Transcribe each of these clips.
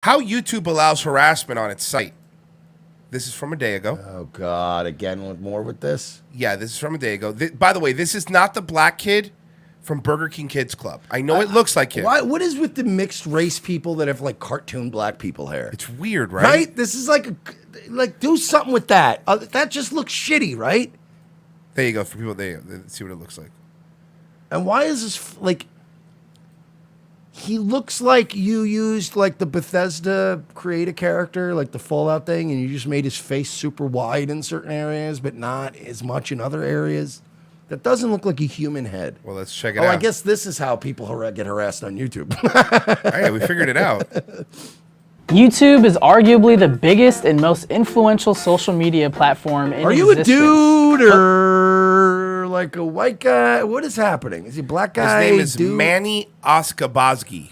How YouTube allows harassment on its site. This is from a day ago. Oh, God. Again, with more with this? Yeah, this is from a day ago. By the way, this is not the black kid from Burger King Kids Club. I know it looks like him. What is with the mixed race people that have, like, cartoon black people hair? It's weird, right? Right? This is like, do something with that. That just looks shitty, right? There you go. For people, they see what it looks like. And why is this, like... He looks like you used, like, the Bethesda create a character, like the Fallout thing, and you just made his face super wide in certain areas, but not as much in other areas. That doesn't look like a human head. Well, let's check it out. Oh, I guess this is how people get harassed on YouTube. Hey, we figured it out. YouTube is arguably the biggest and most influential social media platform in existence. Are you a dude or like a white guy? What is happening? Is he a black guy? His name is Manny Ocbazghi.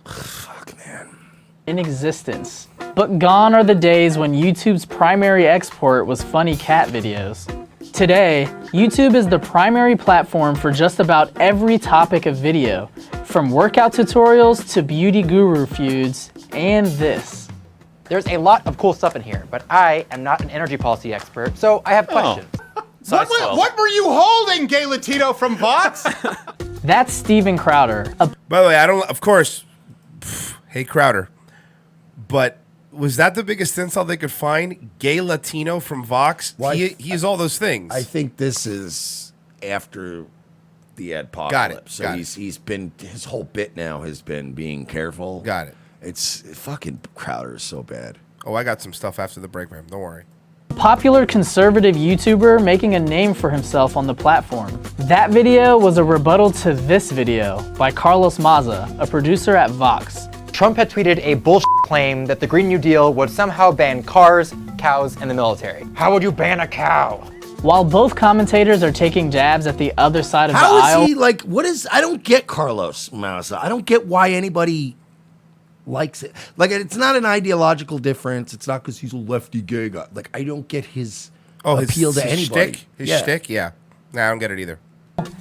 Fuck, man. In existence. But gone are the days when YouTube's primary export was funny cat videos. Today, YouTube is the primary platform for just about every topic of video, from workout tutorials to beauty guru feuds, and this. There's a lot of cool stuff in here, but I am not an energy policy expert, so I have questions. What were you holding, gay Latino from Vox? That's Steven Crowder. By the way, I don't, of course, hey Crowder, but was that the biggest insult they could find? Gay Latino from Vox? He is all those things. I think this is after the apocalypse. Got it. He's been, his whole bit now has been being careful. Got it. It's fucking Crowder is so bad. Oh, I got some stuff after the break, man. Don't worry. Popular conservative YouTuber making a name for himself on the platform. That video was a rebuttal to this video by Carlos Maza, a producer at Vox. Trump had tweeted a bullshit claim that the Green New Deal would somehow ban cars, cows, and the military. How would you ban a cow? While both commentators are taking jabs at the other side of the aisle. How is he like, I don't get Carlos Maza. I don't get why anybody likes it. Like, it's not an ideological difference. It's not because he's a lefty gay guy. Like, I don't get his appeal to anybody. His shtick? Yeah. Nah, I don't get it either.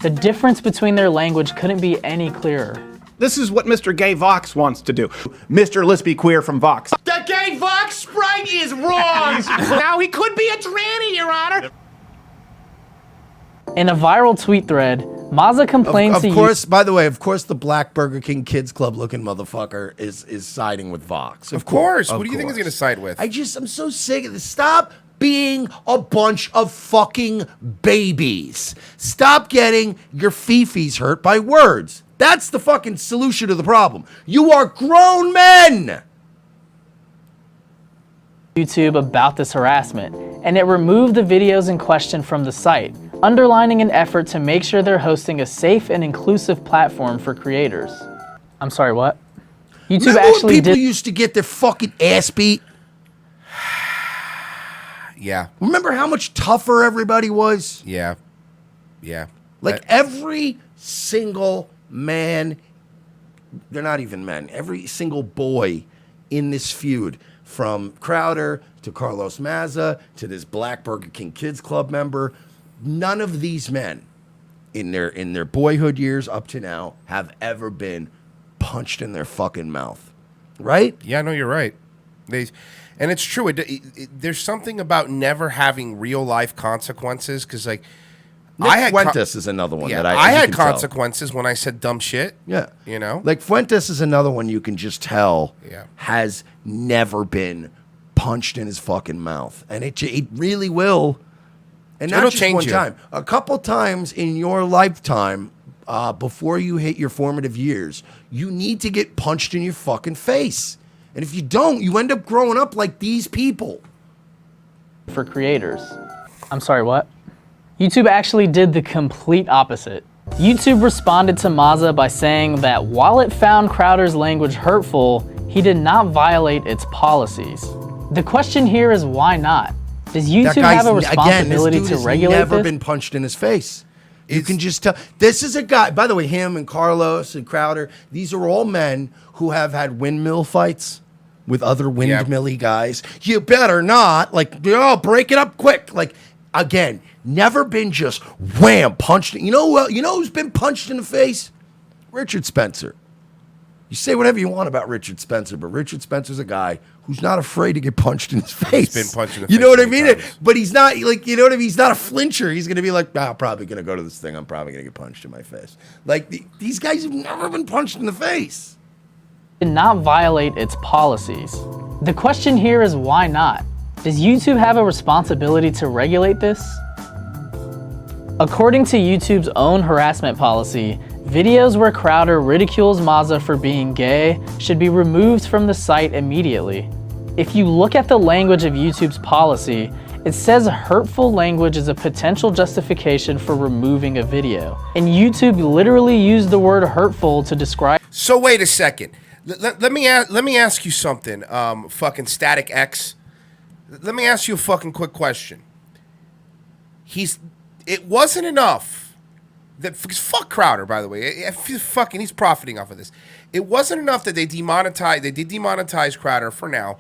The difference between their language couldn't be any clearer. This is what Mr. Gay Vox wants to do. Mr. Let's Be Queer from Vox. The Gay Vox sprite is wrong! Now he could be a tranny, Your Honor! In a viral tweet thread, Maza complains to by the way, of course the black Burger King Kids Club looking motherfucker is siding with Vox. Of course. What do you think he's going to side with? I'm so sick of this. Stop being a bunch of fucking babies. Stop getting your fifis hurt by words. That's the fucking solution to the problem. You are grown men. YouTube about this harassment, and it removed the videos in question from the site, underlining an effort to make sure they're hosting a safe and inclusive platform for creators. I'm sorry, what? YouTube Remember actually when people did. used to get their fucking ass beat? Yeah. Remember how much tougher everybody was? Yeah. Yeah. Like every single man, they're not even men, every single boy in this feud, from Crowder to Carlos Maza to this black Burger King Kids Club member, none of these men in their boyhood years up to now have ever been punched in their fucking mouth. Right? Yeah, no, you're right. And it's true. There's something about never having real life consequences, because like Nick Fuentes is another one that I had consequences when I said dumb shit. Yeah. You know? Like Fuentes is another one you can just tell has never been punched in his fucking mouth. And it really will. And not just one time. A couple times in your lifetime, before you hit your formative years, you need to get punched in your fucking face. And if you don't, you end up growing up like these people. For creators. I'm sorry, what? YouTube actually did the complete opposite. YouTube responded to Maza by saying that while it found Crowder's language hurtful, he did not violate its policies. The question here is why not? Does YouTube have a responsibility to regulate this? Never been punched in his face. You can just tell. This is a guy, by the way, him and Carlos and Crowder, these are all men who have had windmill fights with other windmilly guys. You better not, like, break it up quick. Like, again, never been just wham, punched. You know who's been punched in the face? Richard Spencer. You say whatever you want about Richard Spencer, but Richard Spencer's a guy who's not afraid to get punched in his face. He's been punched in the You face know what I many mean? times. But he's not like, you know what I mean? He's not a flincher. He's going to be like, nah, I'm probably going to go to this thing. I'm probably going to get punched in my face. Like these guys have never been punched in the face. Did not violate its policies. The question here is why not? Does YouTube have a responsibility to regulate this? According to YouTube's own harassment policy, videos where Crowder ridicules Maza for being gay should be removed from the site immediately. If you look at the language of YouTube's policy, it says hurtful language is a potential justification for removing a video. And YouTube literally used the word hurtful to describe. So wait a second. Let me ask you something, fucking Static X. Let me ask you a fucking quick question. It wasn't enough that, fuck Crowder, by the way. He's profiting off of this. It wasn't enough that they did demonetize Crowder for now.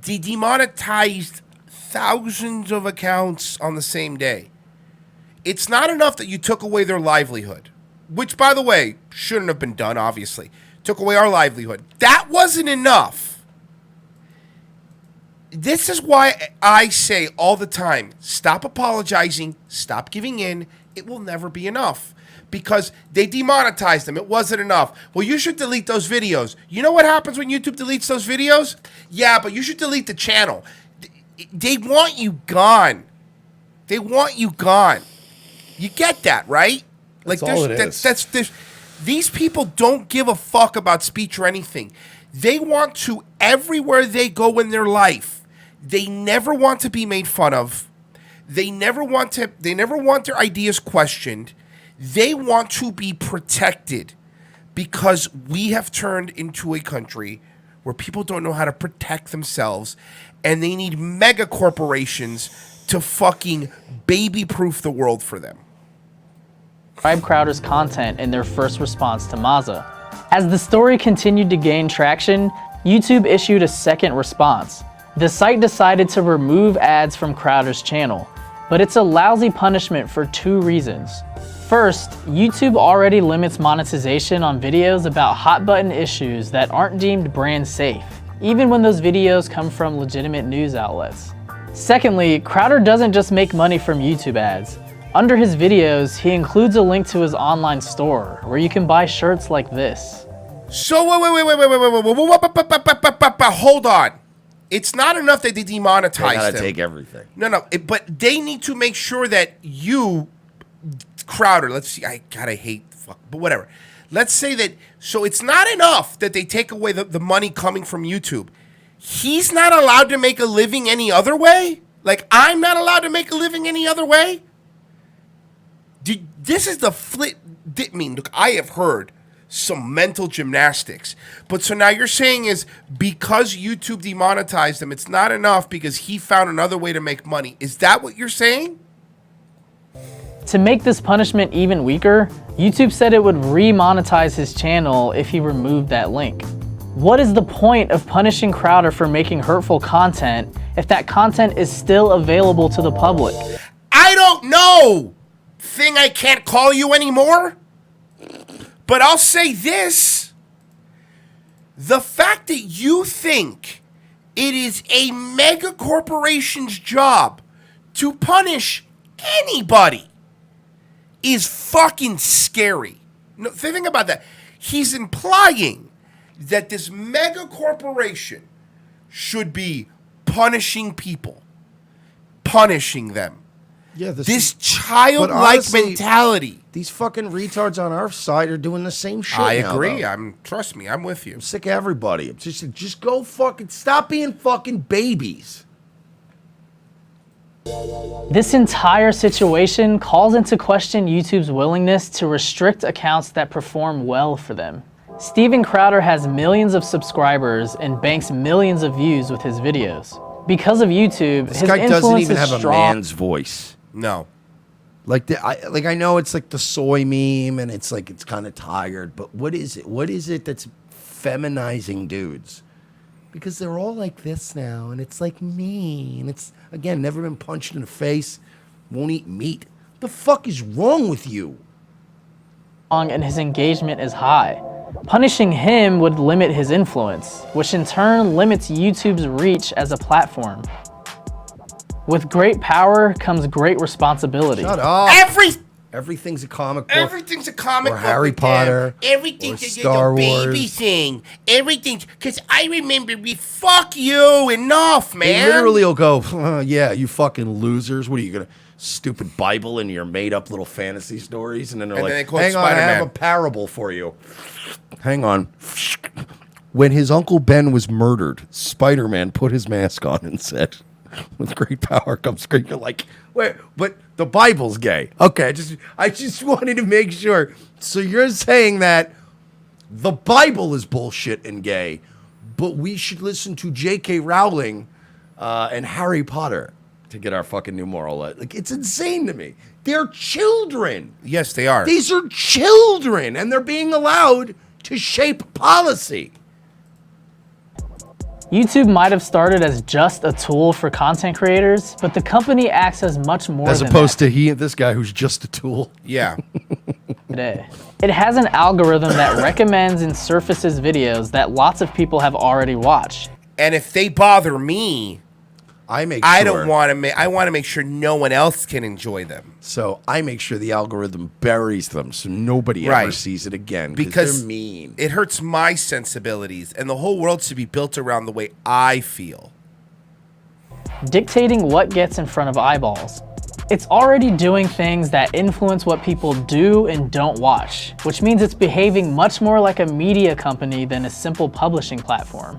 They demonetized thousands of accounts on the same day. It's not enough that you took away their livelihood, which, by the way, shouldn't have been done, obviously. Took away our livelihood. That wasn't enough. This is why I say all the time, stop apologizing, stop giving in. It will never be enough. Because they demonetized them. It wasn't enough. Well, you should delete those videos. You know what happens when YouTube deletes those videos? Yeah, but you should delete the channel. They want you gone. They want you gone. You get that, right? Like, That's all it is. These people don't give a fuck about speech or anything. They want to, everywhere they go in their life, they never want to be made fun of. They never want their ideas questioned. They want to be protected because we have turned into a country where people don't know how to protect themselves and they need mega corporations to fucking baby-proof the world for them. Crowder's content in their first response to Maza. As the story continued to gain traction, YouTube issued a second response. The site decided to remove ads from Crowder's channel, but it's a lousy punishment for two reasons. First, YouTube already limits monetization on videos about hot button issues that aren't deemed brand safe, even when those videos come from legitimate news outlets. Secondly, Crowder doesn't just make money from YouTube ads. Under his videos, he includes a link to his online store where you can buy shirts like this. So wait, hold on. It's not enough that they demonetize them. They gotta take everything. No, but they need to make sure that you, Crowder, let's see, I hate the fuck, but whatever. Let's say that, so it's not enough that they take away the money coming from YouTube. He's not allowed to make a living any other way? Like, I'm not allowed to make a living any other way? This is the flip. I mean, look, I have heard some mental gymnastics. But so now you're saying is because YouTube demonetized him, it's not enough because he found another way to make money. Is that what you're saying? To make this punishment even weaker, YouTube said it would re-monetize his channel if he removed that link. What is the point of punishing Crowder for making hurtful content if that content is still available to the public? I don't know. Thing I can't call you anymore. But I'll say this. The fact that you think it is a mega corporation's job to punish anybody is fucking scary. No, think about that. He's implying that this mega corporation should be punishing people, punishing them. Yeah, This childlike mentality. These fucking retards on our side are doing the same shit. I now, agree. though. Trust me, I'm with you. I'm sick of everybody. I'm just go fucking stop being fucking babies. This entire situation calls into question YouTube's willingness to restrict accounts that perform well for them. Steven Crowder has millions of subscribers and banks millions of views with his videos. Because of YouTube, This his guy doesn't influence even is have strong. a man's voice. No. Like I know it's like the soy meme and it's like it's kind of tired, but what is it? What is it that's feminizing dudes? Because they're all like this now, and it's like me, and it's again never been punched in the face, won't eat meat. What the fuck is wrong with you? And his engagement is high. Punishing him would limit his influence, which in turn limits YouTube's reach as a platform. With great power comes great responsibility. Shut up. Everything's a comic book. Everything's a comic or book. Harry with them. Potter. Everything's or a Star baby Wars. thing. Everything's because I remember we fuck you enough, man. They literally will go, yeah, you fucking losers. What are you gonna stupid Bible and your made up little fantasy stories? And then they're And like, then they quote hang on, I have Spider-Man. a parable for you. Hang on. When his Uncle Ben was murdered, Spider-Man put his mask on and said, with great power comes great. You're like, wait, but the Bible's gay. Okay, I just wanted to make sure. So you're saying that the Bible is bullshit and gay, but we should listen to J.K. Rowling and Harry Potter to get our fucking new moral. Like, it's insane to me. They're children. Yes, they are. These are children, and they're being allowed to shape policy. YouTube might have started as just a tool for content creators, but the company acts as much more As than opposed that to this guy who's just a tool. Yeah. today. It has an algorithm that recommends and surfaces videos that lots of people have already watched. And if they bother me, I don't want to I want to make sure no one else can enjoy them. So I make sure the algorithm buries them so nobody ever Right. sees it again Because they're mean. It hurts my sensibilities, and the whole world should be built around the way I feel. Dictating what gets in front of eyeballs. It's already doing things that influence what people do and don't watch, which means it's behaving much more like a media company than a simple publishing platform.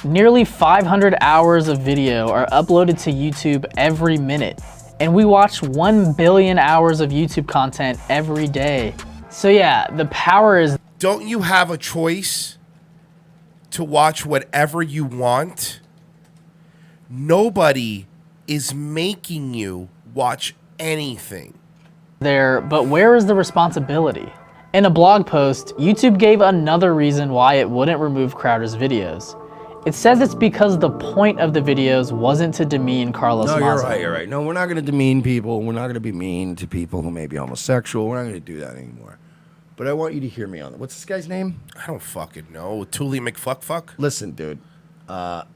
Nearly 500 hours of video are uploaded to YouTube every minute, and we watch 1 billion hours of YouTube content every day. So yeah, the power is... Don't you have a choice to watch whatever you want? Nobody is making you watch anything. there, but where is the responsibility? In a blog post, YouTube gave another reason why it wouldn't remove Crowder's videos. It says it's because the point of the videos wasn't to demean Carlos No, Maza. you're right. No, we're not going to demean people. We're not going to be mean to people who may be homosexual. We're not going to do that anymore. But I want you to hear me on it. What's this guy's name? I don't fucking know. Thule McFuckfuck? Listen, dude. I'm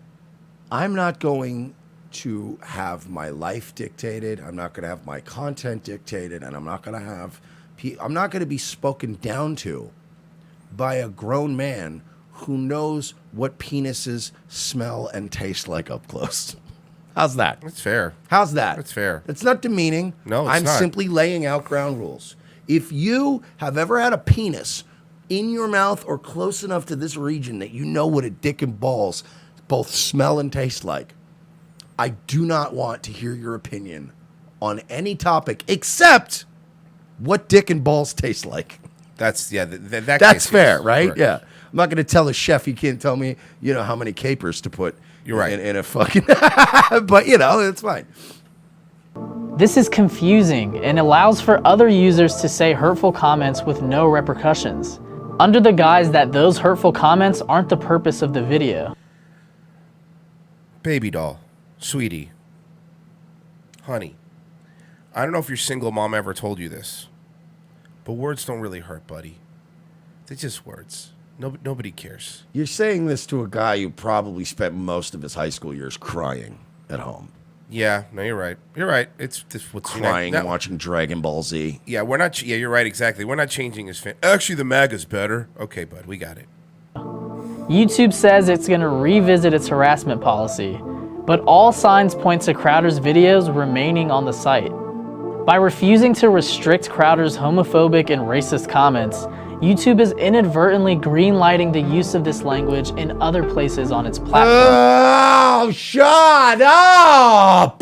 not going to have my life dictated. I'm not going to have my content dictated, and I'm not going to be spoken down to by a grown man who knows what penises smell and taste like up close. How's that? That's fair. How's that? That's fair. It's not demeaning. No, it's I'm not. simply laying out ground rules. If you have ever had a penis in your mouth or close enough to this region that you know what a dick and balls both smell and taste like, I do not want to hear your opinion on any topic except what dick and balls taste like. That's, yeah, That's case fair, is right? correct. Yeah. I'm not going to tell a chef he can't tell me, how many capers to put You're right. in a fucking... but, it's fine. This is confusing and allows for other users to say hurtful comments with no repercussions, under the guise that those hurtful comments aren't the purpose of the video. Baby doll, sweetie, honey, I don't know if your single mom ever told you this, but words don't really hurt, buddy. They're just words. Nobody cares. You're saying this to a guy who probably spent most of his high school years crying at home. Yeah, no, you're right. You're right. It's what's Crying and watching Dragon Ball Z. Yeah, we're not. Yeah, you're right. Exactly. We're not changing his fan. Actually, the MAGA's better. Okay, bud, we got it. YouTube says it's going to revisit its harassment policy, but all signs point to Crowder's videos remaining on the site. By refusing to restrict Crowder's homophobic and racist comments, YouTube is inadvertently greenlighting the use of this language in other places on its platform. Oh, shut up!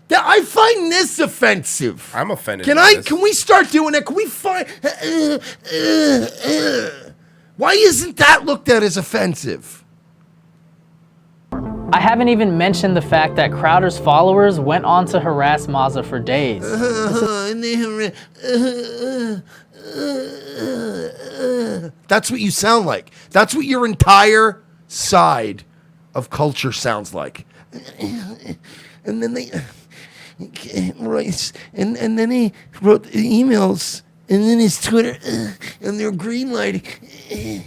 I find this offensive. I'm offended. Can by this. Can we start doing that? Can we find? Why isn't that looked at as offensive? I haven't even mentioned the fact that Crowder's followers went on to harass Maza for days. That's what you sound like. That's what your entire side of culture sounds like. And then they wrote emails And then his Twitter, and they're green lighting. Can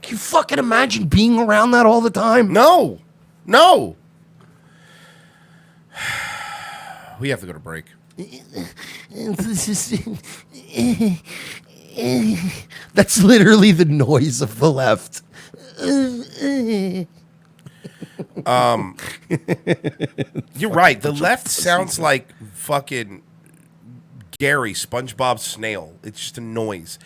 you fucking imagine being around that all the time? No. No. We have to go to break. That's literally the noise of the left. You're right. The left sounds like fucking Gary, SpongeBob Snail. It's just a noise.